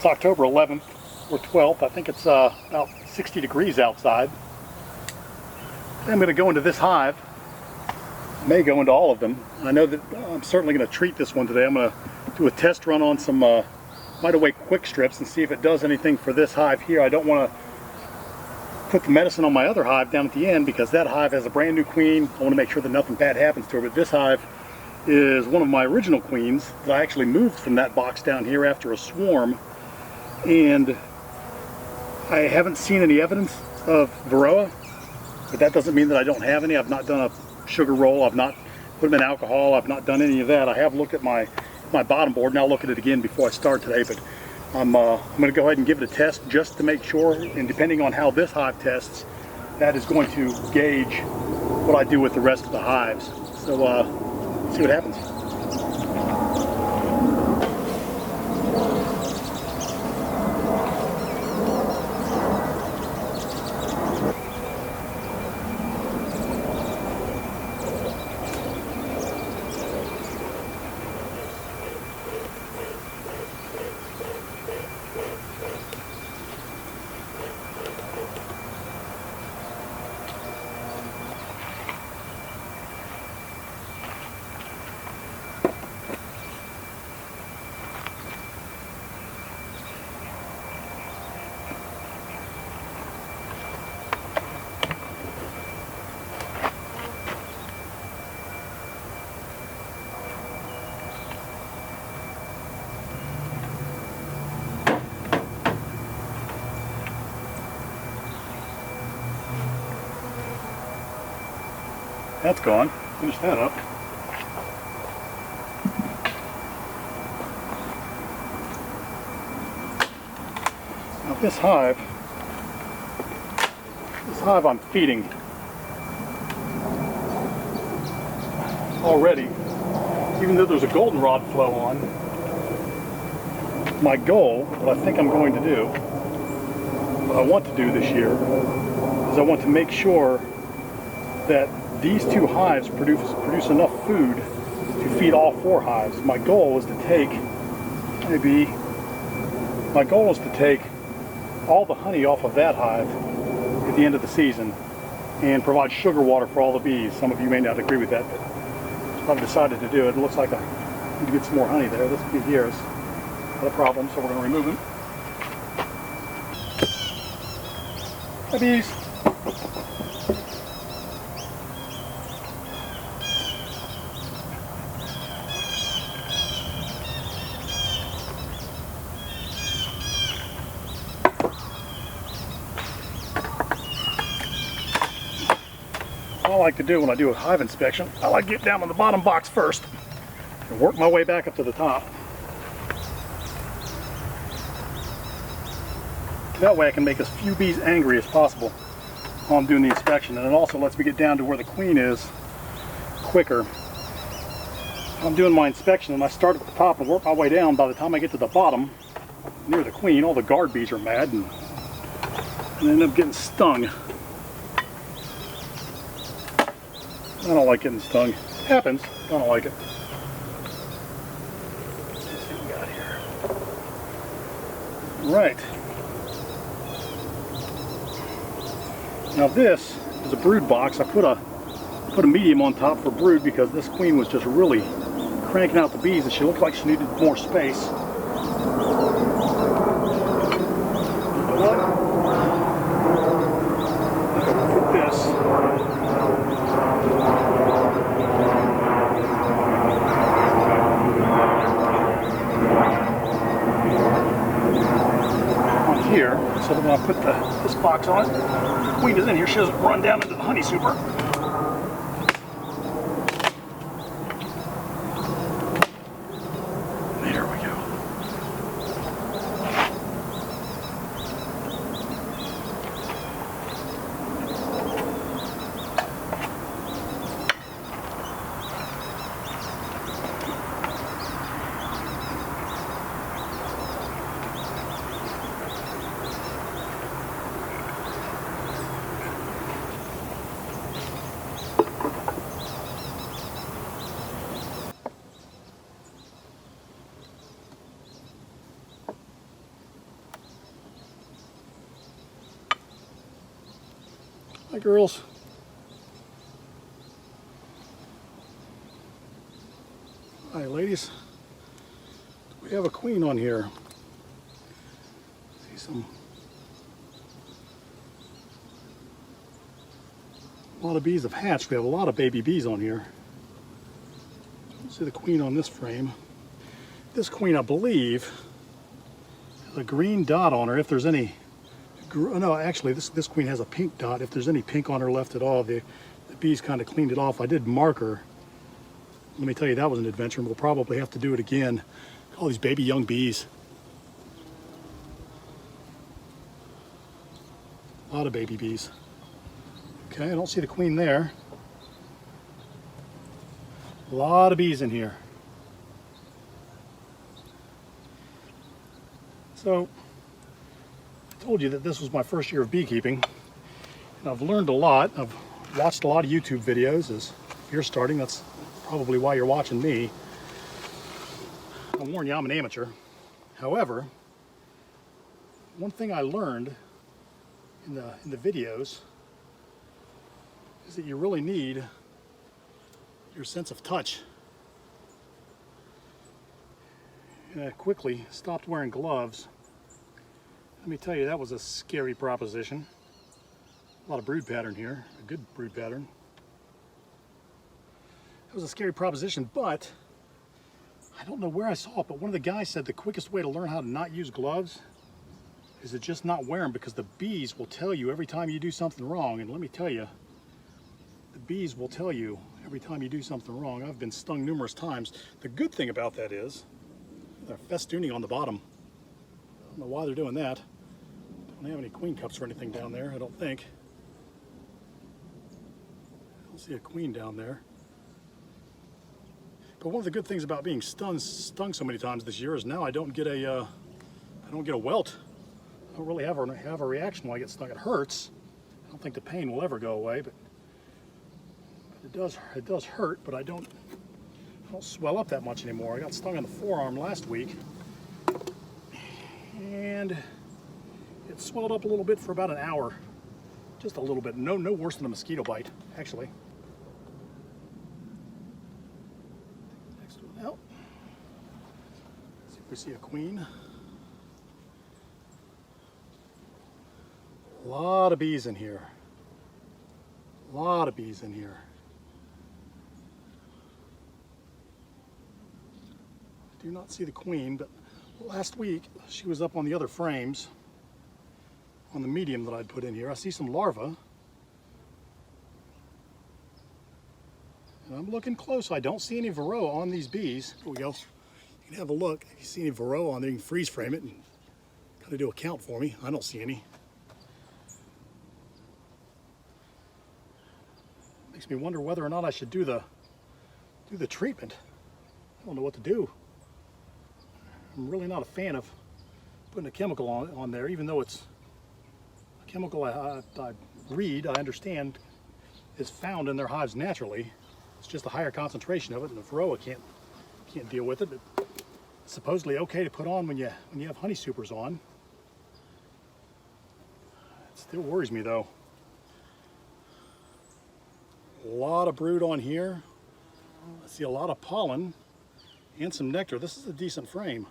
It's October 11th or 12th. I think it's about 60 degrees outside. I'm going to go into this hive. I may go into all of them. I know that I'm certainly going to treat this one today. I'm going to do a test run on some mite-away quick strips and see if it does anything for this hive here. I don't want to put the medicine on my other hive down at the end because that hive has a brand new queen. I want to make sure that nothing bad happens to her. But this hive is one of my original queens that I actually moved from that box down here after a swarm. And I haven't seen any evidence of Varroa, but that doesn't mean that I don't have any. I've not done a sugar roll. I've not put them in alcohol. I've not done any of that. I have looked at my bottom board, and I'll look at it again before I start today. But I'm going to go ahead and give it a test just to make sure. And depending on how this hive tests, that is going to gauge what I do with the rest of the hives. So let's see what happens. That's gone. Finish that up. Now this hive I'm feeding already, even though there's a goldenrod flow on. My goal, what I think I'm going to do, what I want to do this year, is I want to make sure that these two hives produce enough food to feed all four hives. My goal is to take all the honey off of that hive at the end of the season and provide sugar water for all the bees. Some of you may not agree with that, but I've decided to do it. It looks like I need to get some more honey there. This bee here is not a problem, so we're going to remove him. Hi, bees. I like to do when I do a hive inspection, I like to get down on the bottom box first and work my way back up to the top. That way I can make as few bees angry as possible while I'm doing the inspection, and it also lets me get down to where the queen is quicker. If I'm doing my inspection and I start at the top and work my way down, by the time I get to the bottom near the queen, all the guard bees are mad and end up getting stung. I don't like getting stung. It happens. I don't like it. Let's see what we got here. Right. Now this is a brood box. I put a medium on top for brood because this queen was just really cranking out the bees and she looked like she needed more space. Here, so that when I put this box on, the queen is in here, she doesn't run down into the honey super. There we go. girls. Hi, ladies. We have a queen on here. See some. A lot of bees have hatched. We have a lot of baby bees on here. See the queen on this frame. This queen, I believe, has a green dot on her. If there's any, no, actually, this queen has a pink dot. If there's any pink on her left at all, the bees kind of cleaned it off. I did mark her. Let me tell you, that was an adventure, and we'll probably have to do it again. All these baby young bees. A lot of baby bees. Okay, I don't see the queen there. A lot of bees in here. So, I told you that this was my first year of beekeeping, and I've learned a lot. I've watched a lot of YouTube videos. As you're starting, that's probably why you're watching me. I'll warn you, I'm an amateur. However, one thing I learned in the videos is that you really need your sense of touch. And I quickly stopped wearing gloves. Let me tell you, that was a scary proposition. A lot of brood pattern here, a good brood pattern. It was a scary proposition, but I don't know where I saw it, but one of the guys said the quickest way to learn how to not use gloves is to just not wear them, because the bees will tell you every time you do something wrong. And let me tell you, the bees will tell you every time you do something wrong. I've been stung numerous times. The good thing about that is they're festooning on the bottom. I don't know why they're doing that. Don't have any queen cups or anything down there, I don't think. I don't see a queen down there. But one of the good things about being stung so many times this year is now I don't get a welt. I don't really have a reaction when I get stung. It hurts. I don't think the pain will ever go away, but it does hurt. But I don't swell up that much anymore. I got stung on the forearm last week, and it swelled up a little bit for about an hour, just a little bit. No worse than a mosquito bite, actually. Well, see if we see a queen. A lot of bees in here. A lot of bees in here. I do not see the queen, but last week she was up on the other frames on the medium that I'd put in here. I see some larvae. And I'm looking close. I don't see any Varroa on these bees. Here we go. You can have a look. If you see any Varroa on there, you can freeze frame it and kind of do a count for me. I don't see any. Makes me wonder whether or not I should do the treatment. I don't know what to do. I'm really not a fan of putting a chemical on there, even though it's a chemical I understand is found in their hives naturally. It's just a higher concentration of it, and the Varroa can't deal with it. But it's supposedly okay to put on when you have honey supers on. It still worries me though. A lot of brood on here. I see a lot of pollen and some nectar. This is a decent frame.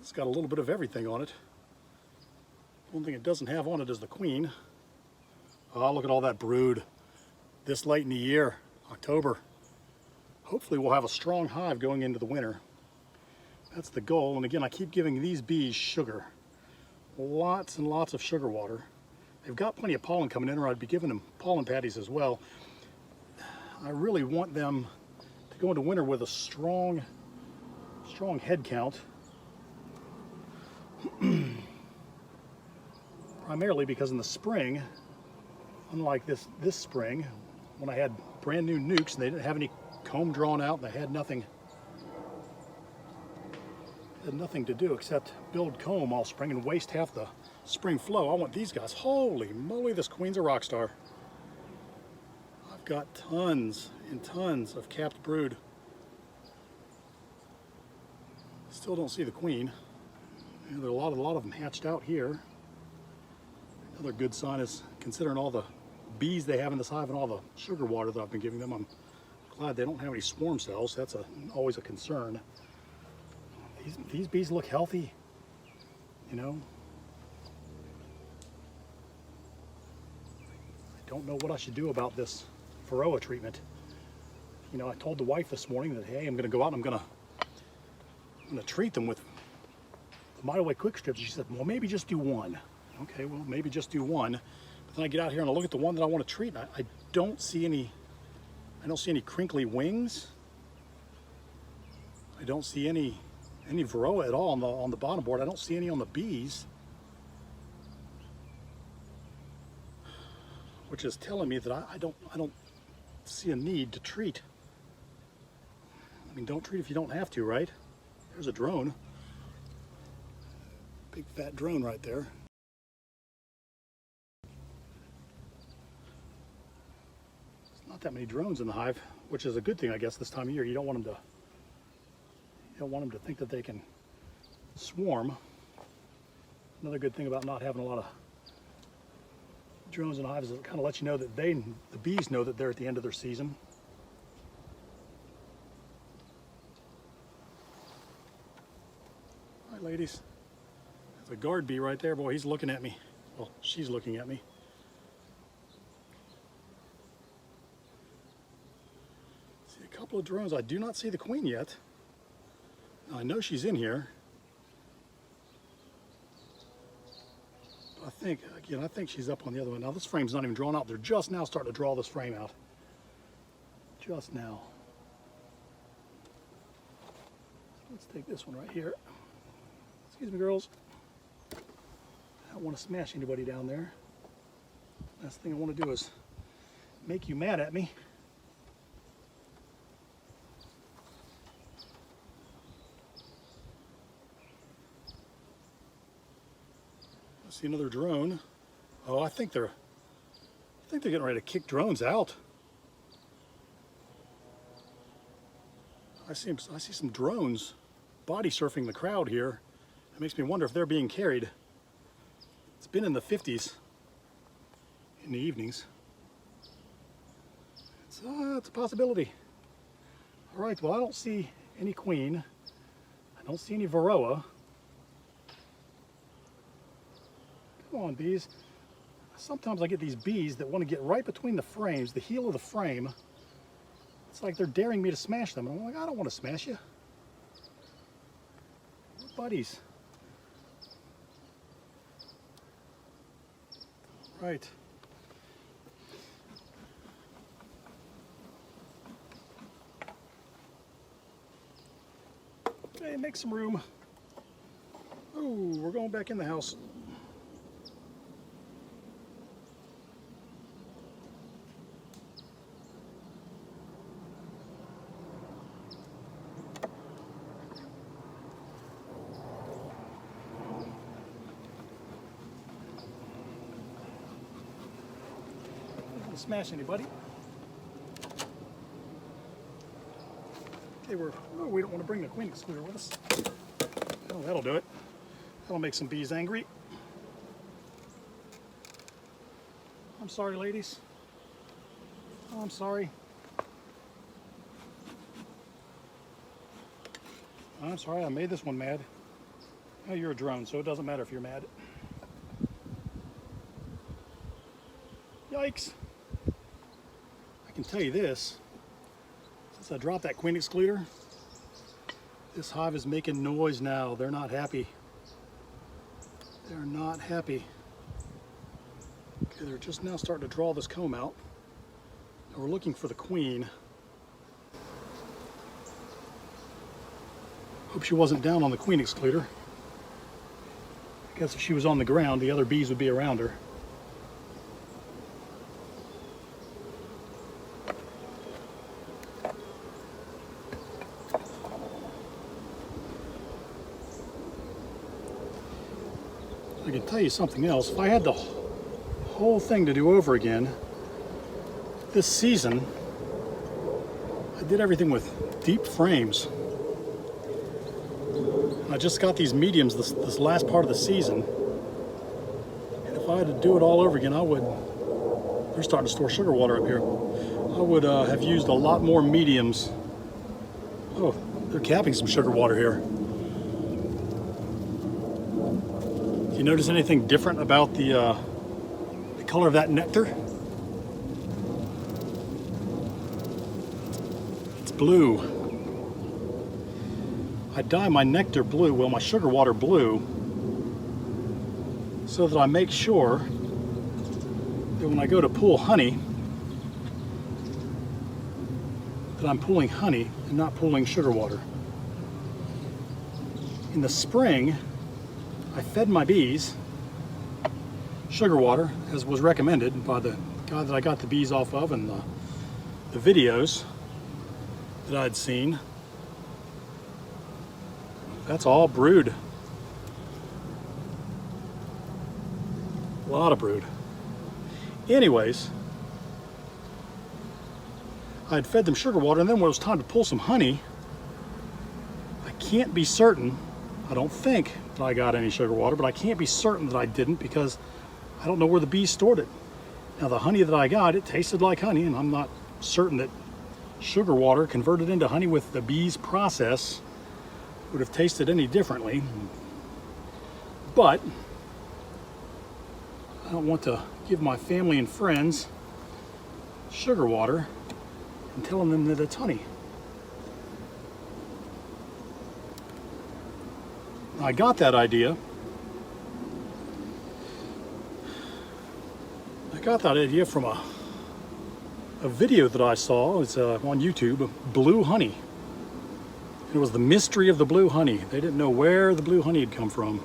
It's got a little bit of everything on it. One thing it doesn't have on it is the queen. Oh, look at all that brood. This late in the year, October. Hopefully we'll have a strong hive going into the winter. That's the goal. And again, I keep giving these bees sugar. Lots and lots of sugar water. They've got plenty of pollen coming in, or I'd be giving them pollen patties as well. I really want them to go into winter with a strong head count. Primarily because in the spring, unlike this spring, when I had brand new nukes and they didn't have any comb drawn out and they had nothing to do except build comb all spring and waste half the spring flow. I want these guys. Holy moly, this queen's a rock star. I've got tons and tons of capped brood. Still don't see the queen. And there are a lot of them hatched out here. Another good sign is considering all the bees they have in this hive and all the sugar water that I've been giving them, I'm glad they don't have any swarm cells. That's always a concern. These bees look healthy, you know. I don't know what I should do about this Varroa treatment. You know, I told the wife this morning that, hey, I'm going to go out and I'm going to treat them with the mite-away quick strips. She said, well, maybe just do one. Okay, well, maybe just do one. But then I get out here and I look at the one that I want to treat, and I don't see any crinkly wings. I don't see any Varroa at all on the bottom board. I don't see any on the bees, which is telling me that I don't see a need to treat. I mean, don't treat if you don't have to, right? There's a drone. Big fat drone right there. There's not that many drones in the hive, which is a good thing, I guess, this time of year. You don't want them to think that they can swarm. Another good thing about not having a lot of drones in the hives is it kind of lets you know that the bees know that they're at the end of their season. All right, ladies. There's a guard bee right there. Boy, he's looking at me. Well, she's looking at me. See a couple of drones. I do not see the queen yet. I know she's in here. I think she's up on the other one. Now this frame's not even drawn out. They're just now starting to draw this frame out. Just now. Let's take this one right here. Excuse me, girls. I don't want to smash anybody down there. Last thing I want to do is make you mad at me. I see another drone. Oh, I think they're getting ready to kick drones out. I see some drones body surfing the crowd here. It makes me wonder if they're being carried. It's been in the 50s in the evenings. It's a possibility. All right, well, I don't see any queen. I don't see any Varroa. Come on, bees. Sometimes I get these bees that want to get right between the frames, the heel of the frame. It's like they're daring me to smash them. And I'm like, I don't want to smash you. We're buddies. Right. Hey, make some room. Oh, we're going back in the house. Smash anybody. Okay, we don't want to bring the queen excluder with us. Oh, that'll do it. That'll make some bees angry. I'm sorry, ladies. Oh, I'm sorry. I'm sorry, I made this one mad. Oh, you're a drone, so it doesn't matter if you're mad. Yikes. I can tell you this, since I dropped that queen excluder, this hive is making noise now. They're not happy. They're not happy. Okay, they're just now starting to draw this comb out. And we're looking for the queen. Hope she wasn't down on the queen excluder. I guess if she was on the ground, the other bees would be around her. I can tell you something else. If I had the whole thing to do over again, this season, I did everything with deep frames. I just got these mediums this last part of the season. And if I had to do it all over again, I would They're starting to store sugar water up here. I would have used a lot more mediums. Oh, they're capping some sugar water here. Do you notice anything different about the color of that nectar? It's blue. I dye my nectar blue, well, my sugar water blue, so that I make sure that when I go to pull honey, that I'm pulling honey and not pulling sugar water. In the spring, I fed my bees sugar water, as was recommended by the guy that I got the bees off of and the videos that I'd seen. That's all brood. A lot of brood. Anyways, I had fed them sugar water, and then when it was time to pull some honey, I can't be certain, I don't think that I got any sugar water, but I can't be certain that I didn't because I don't know where the bees stored it. Now the honey that I got, it tasted like honey, and I'm not certain that sugar water converted into honey with the bees process would have tasted any differently. But I don't want to give my family and friends sugar water and telling them that it's honey. I got that idea. From a video that I saw. It's on YouTube, blue honey. It was the mystery of the blue honey. They didn't know where the blue honey had come from.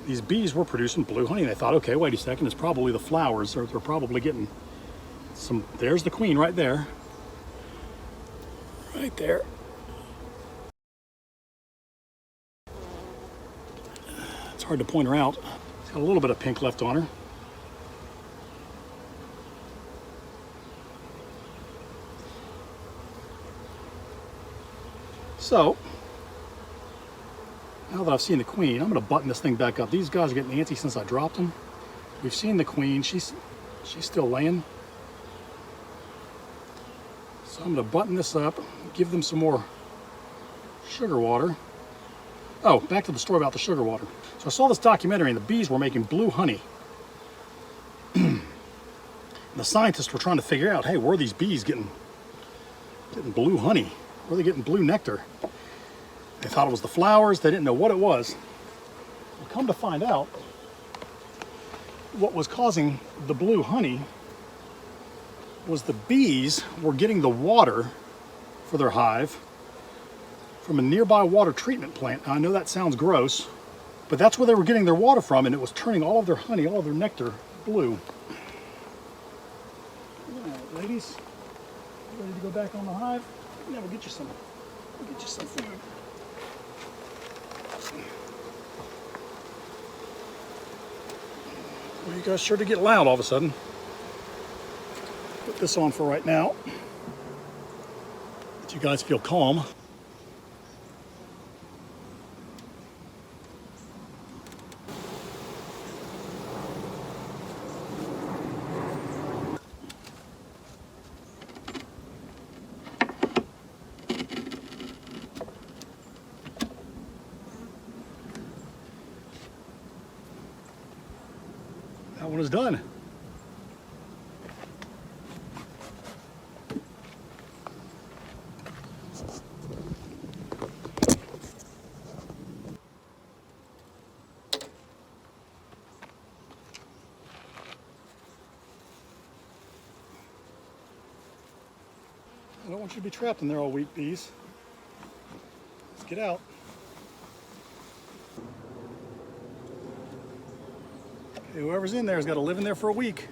These bees were producing blue honey, and they thought, okay, wait a second, it's probably the flowers, or they're probably getting some. There's the queen right there. Right there. It's hard to point her out. She's got a little bit of pink left on her. So, now that I've seen the queen, I'm going to button this thing back up. These guys are getting antsy since I dropped them. We've seen the queen. She's still laying. So I'm going to button this up, give them some more sugar water. Oh, back to the story about the sugar water. So I saw this documentary, and the bees were making blue honey. And the scientists were trying to figure out, hey, where are these bees getting blue honey? Where are they getting blue nectar? They thought it was the flowers. They didn't know what it was. Well, come to find out, what was causing the blue honey was the bees were getting the water for their hive from a nearby water treatment plant. Now, I know that sounds gross, but that's where they were getting their water from, and it was turning all of their honey, all of their nectar blue. All right, ladies, ready to go back on the hive? Yeah, we'll get you some food. Well, you guys sure to get loud all of a sudden. Put this on for right now. Let you guys feel calm. That one is done. I don't want you to be trapped in there all week, bees. Let's get out. Okay, whoever's in there has got to live in there for a week.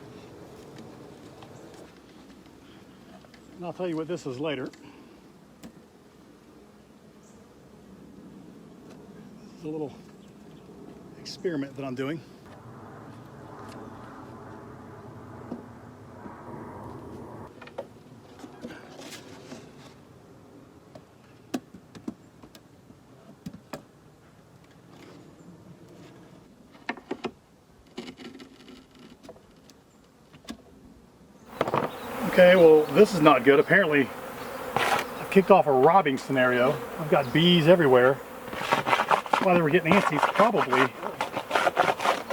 And I'll tell you what this is later. This is a little experiment that I'm doing. Okay, well, this is not good. Apparently, I've kicked off a robbing scenario. I've got bees everywhere. That's why they were getting antsy. It's probably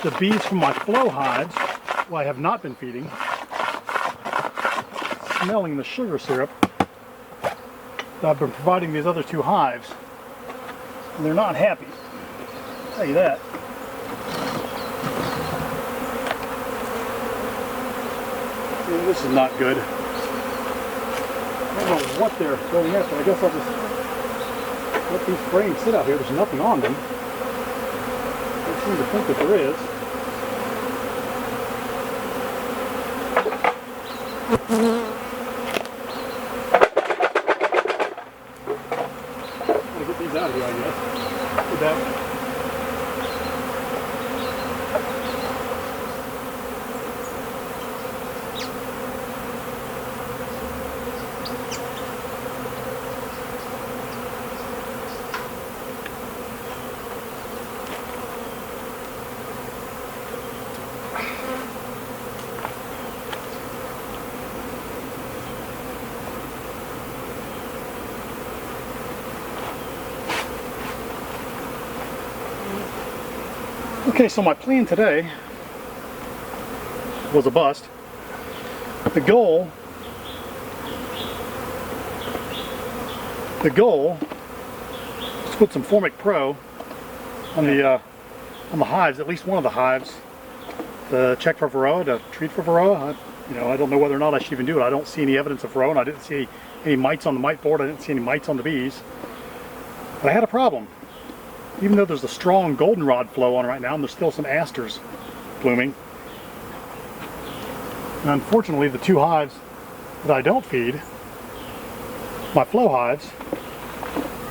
the bees from my flow hives, who I have not been feeding, smelling the sugar syrup that I've been providing these other two hives. And they're not happy. I'll tell you that. Yeah, this is not good. I don't know what they're going after. I guess I'll just let these frames sit out here. There's nothing on them. I seem to think that there is. Gotta get these out of here, I guess. Get that. Okay, so my plan today was a bust. The goal is to put some Formic Pro on the hives, at least one of the hives, to check for Varroa, to treat for Varroa. I don't know whether or not I should even do it. I don't see any evidence of Varroa, and I didn't see any mites on the mite board. I didn't see any mites on the bees. But I had a problem. Even though there's a strong goldenrod flow on right now, and there's still some asters blooming. And unfortunately, the two hives that I don't feed, my flow hives,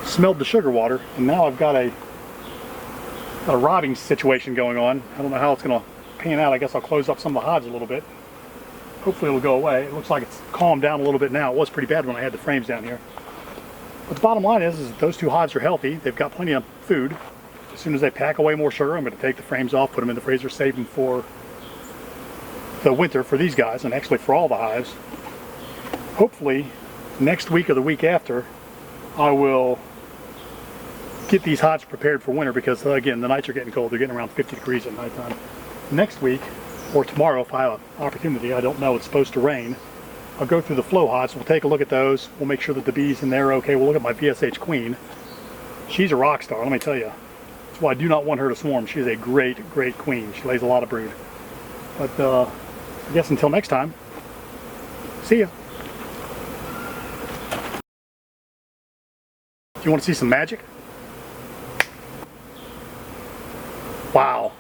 smelled the sugar water, and now I've got a robbing situation going on. I don't know how it's going to pan out. I guess I'll close up some of the hives a little bit. Hopefully it'll go away. It looks like it's calmed down a little bit now. It was pretty bad when I had the frames down here. But the bottom line is that those two hives are healthy. They've got plenty of food. As soon as they pack away more sugar, I'm going to take the frames off, put them in the freezer, save them for the winter for these guys, and actually for all the hives. Hopefully, next week or the week after, I will get these hives prepared for winter because, again, the nights are getting cold. They're getting around 50 degrees at nighttime. Next week, or tomorrow if I have an opportunity, I don't know, it's supposed to rain. I'll go through the flow hives. We'll take a look at those. We'll make sure that the bees in there are okay. We'll look at my VSH queen. She's a rock star, let me tell you. That's why I do not want her to swarm. She's a great, great queen. She lays a lot of brood. But I guess until next time, see ya. Do you want to see some magic? Wow.